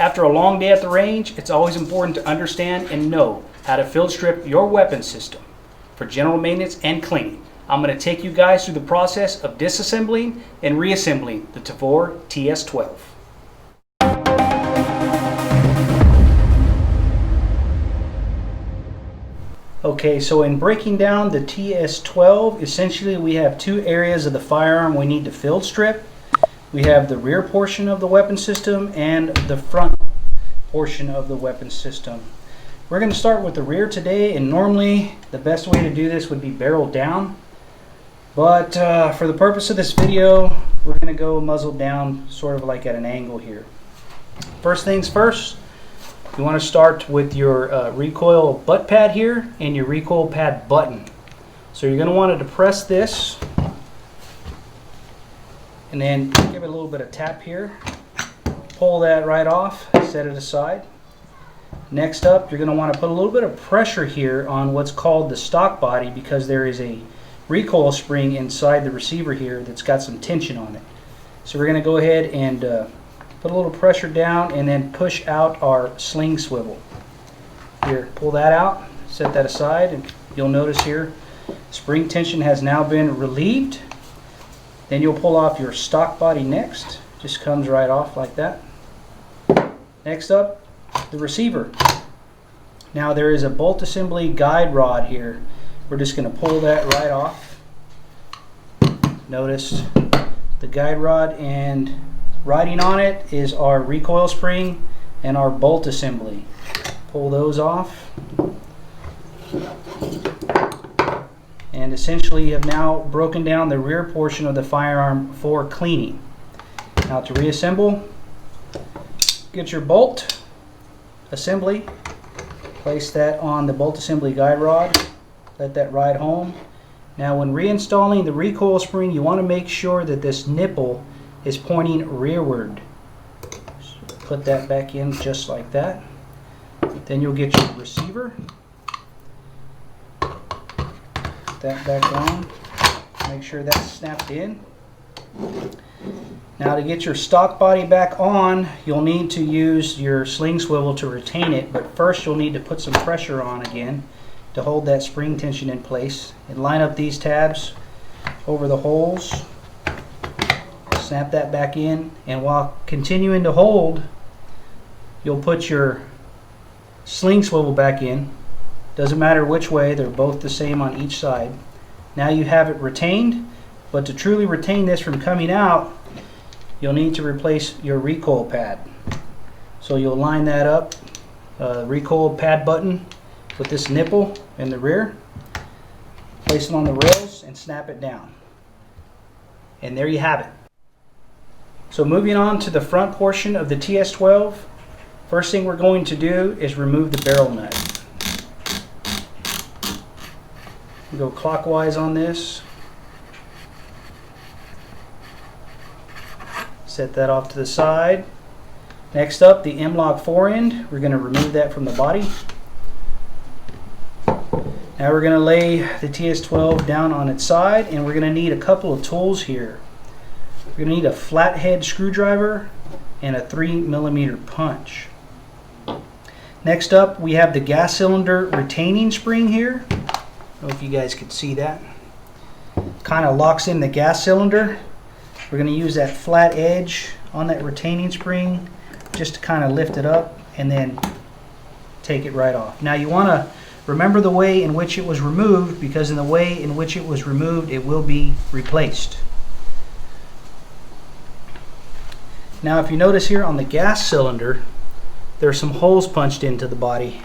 After a long day at the range, it's always important to understand and know how to field strip your weapon system for general maintenance and cleaning. I'm going to take you guys through the process of disassembling and reassembling the Tavor TS12. Okay, so in breaking down the TS12, essentially we have two areas of the firearm we need to field strip. We have the rear portion of the weapon system and the front portion of the weapon system. We're going to start with the rear today, and normally the best way to do this would be barrel down. But for the purpose of this video, we're going to go muzzle down, sort of like at an angle here. First things first, you want to start with your recoil butt pad here and your recoil pad button. So you're going to want to depress this and then give it a little bit of tap here. Pull that right off, set it aside. Next up, you're going to want to put a little bit of pressure here on what's called the stock body, because there is a recoil spring inside the receiver here that's got some tension on it. So we're going to go ahead and put a little pressure down and then push out our sling swivel. Here, pull that out, set that aside, and you'll notice here spring tension has now been relieved. Then you'll pull off your stock body next. Just comes right off like that. Next up, the receiver. Now there is a bolt assembly guide rod here. We're just going to pull that right off. Notice the guide rod, and riding on it is our recoil spring and our bolt assembly. Pull those off. And essentially you have now broken down the rear portion of the firearm for cleaning. Now to reassemble, get your bolt assembly, place that on the bolt assembly guide rod, let that ride home. Now when reinstalling the recoil spring, you want to make sure that this nipple is pointing rearward. So put that back in just like that. Then you'll get your receiver. Put that back on. Make sure that's snapped in. Now to get your stock body back on, you'll need to use your sling swivel to retain it, but first you'll need to put some pressure on again to hold that spring tension in place. And line up these tabs over the holes. Snap that back in, and while continuing to hold, you'll put your sling swivel back in. Doesn't matter which way, they're both the same on each side. Now you have it retained, but to truly retain this from coming out, you'll need to replace your recoil pad. So you'll line that up, recoil pad button with this nipple in the rear, place it on the rails and snap it down. And there you have it. So moving on to the front portion of the TS12, first thing we're going to do is remove the barrel nut. Go clockwise on this. Set that off to the side. Next up, the M-LOK forend. We're going to remove that from the body. Now we're going to lay the TS12 down on its side, and we're going to need a couple of tools here. We're going to need a flathead screwdriver and a 3mm punch. Next up, we have the gas cylinder retaining spring here. I don't know if you guys can see that. Kind of locks in the gas cylinder. We're going to use that flat edge on that retaining spring just to kind of lift it up and then take it right off. Now you want to remember the way in which it was removed, because in the way in which it was removed, it will be replaced. Now if you notice here on the gas cylinder, there are some holes punched into the body.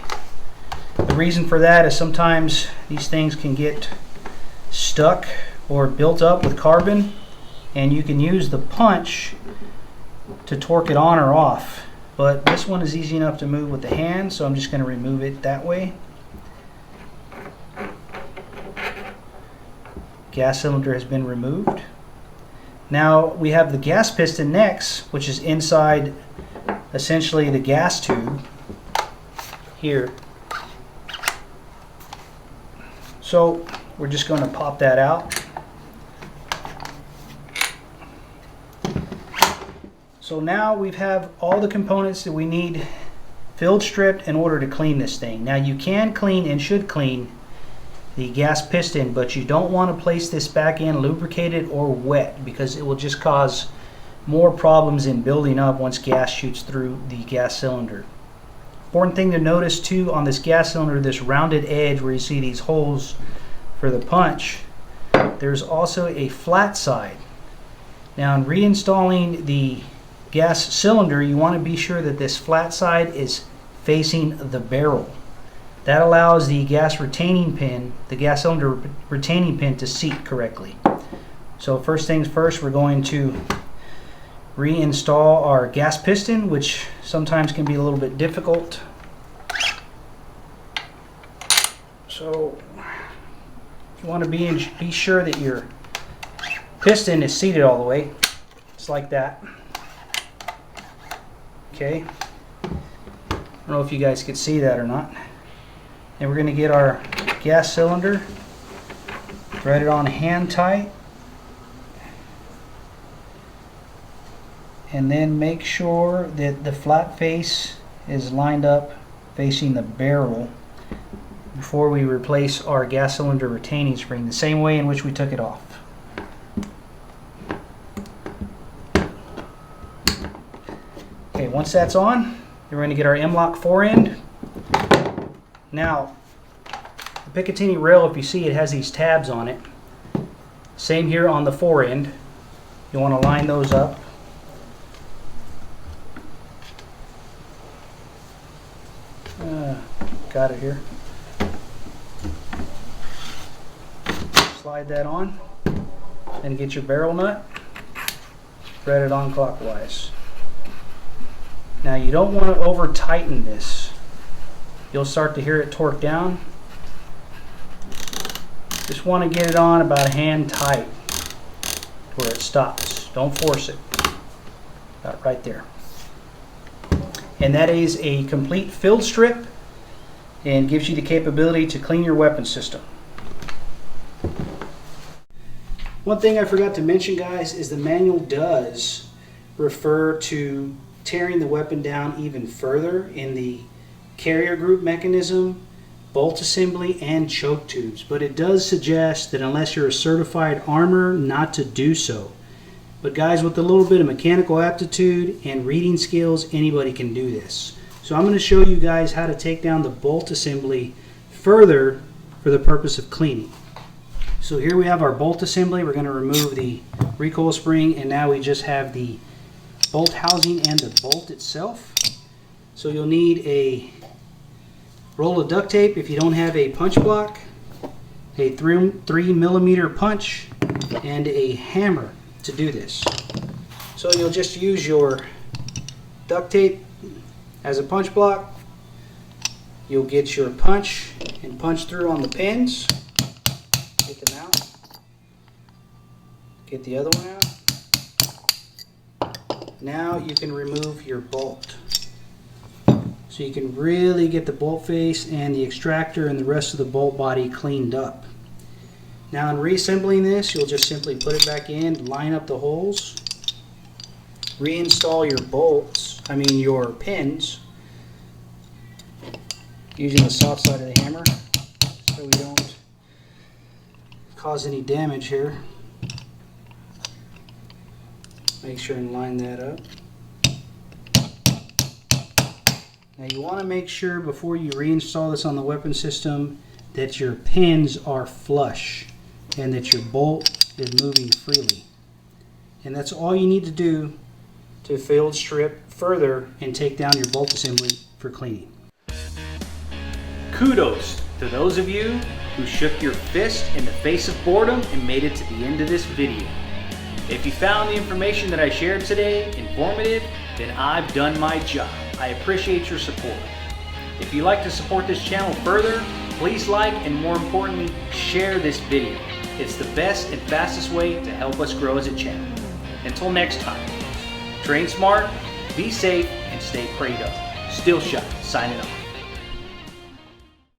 The reason for that is sometimes these things can get stuck or built up with carbon, and you can use the punch to torque it on or off. But this one is easy enough to move with the hand, so I'm just going to remove it that way. Gas cylinder has been removed. Now we have the gas piston next, which is inside essentially the gas tube here. So we're just going to pop that out. So now we have all the components that we need filled stripped in order to clean this thing. Now you can clean and should clean the gas piston, but you don't want to place this back in lubricated or wet because it will just cause more problems in building up once gas shoots through the gas cylinder. Important thing to notice too on this gas cylinder, this rounded edge where you see these holes for the punch, there's also a flat side. Now in reinstalling the gas cylinder, you want to be sure that this flat side is facing the barrel. That allows the gas retaining pin, the gas cylinder retaining pin, to seat correctly. So first things first, we're going to reinstall our gas piston, which sometimes can be a little bit difficult. So you want to be sure that your piston is seated all the way. It's like that. Okay. I don't know if you guys could see that or not. And we're going to get our gas cylinder, thread it on hand tight, and then make sure that the flat face is lined up facing the barrel before we replace our gas cylinder retaining spring, the same way in which we took it off. Okay, once that's on, we're going to get our M-LOK forend. Now, the Picatinny rail, if you see, it has these tabs on it. Same here on the forend. You want to line those up. Got it here. Slide that on and get your barrel nut. Thread it on clockwise. Now you don't want to over tighten this. You'll start to hear it torque down. Just want to get it on about hand tight where it stops. Don't force it. About right there. And that is a complete filled strip and gives you the capability to clean your weapon system. One thing I forgot to mention, guys, is the manual does refer to tearing the weapon down even further in the carrier group mechanism, bolt assembly, and choke tubes. But it does suggest that unless you're a certified armor, not to do so. But guys, with a little bit of mechanical aptitude and reading skills, anybody can do this. So I'm going to show you guys how to take down the bolt assembly further for the purpose of cleaning. So here we have our bolt assembly. We're going to remove the recoil spring, and now we just have the bolt housing and the bolt itself. So you'll need a roll of duct tape if you don't have a punch block, a 3mm punch, and a hammer to do this. So you'll just use your duct tape as a punch block. You'll get your punch and punch through on the pins. Get them out. Get the other one out. Now you can remove your bolt. So you can really get the bolt face and the extractor and the rest of the bolt body cleaned up. Now in reassembling this, you'll just simply put it back in, line up the holes, reinstall your pins using the soft side of the hammer so we don't cause any damage here. Make sure and line that up. Now you want to make sure before you reinstall this on the weapon system that your pins are flush and that your bolt is moving freely. And that's all you need to do to field strip further and take down your bolt assembly for cleaning. Kudos to those of you who shook your fist in the face of boredom and made it to the end of this video. If you found the information that I shared today informative, then I've done my job. I appreciate your support. If you'd like to support this channel further, please like and more importantly, share this video. It's the best and fastest way to help us grow as a channel. Until next time, train smart, be safe, and stay prayed up. Still Shot, signing off.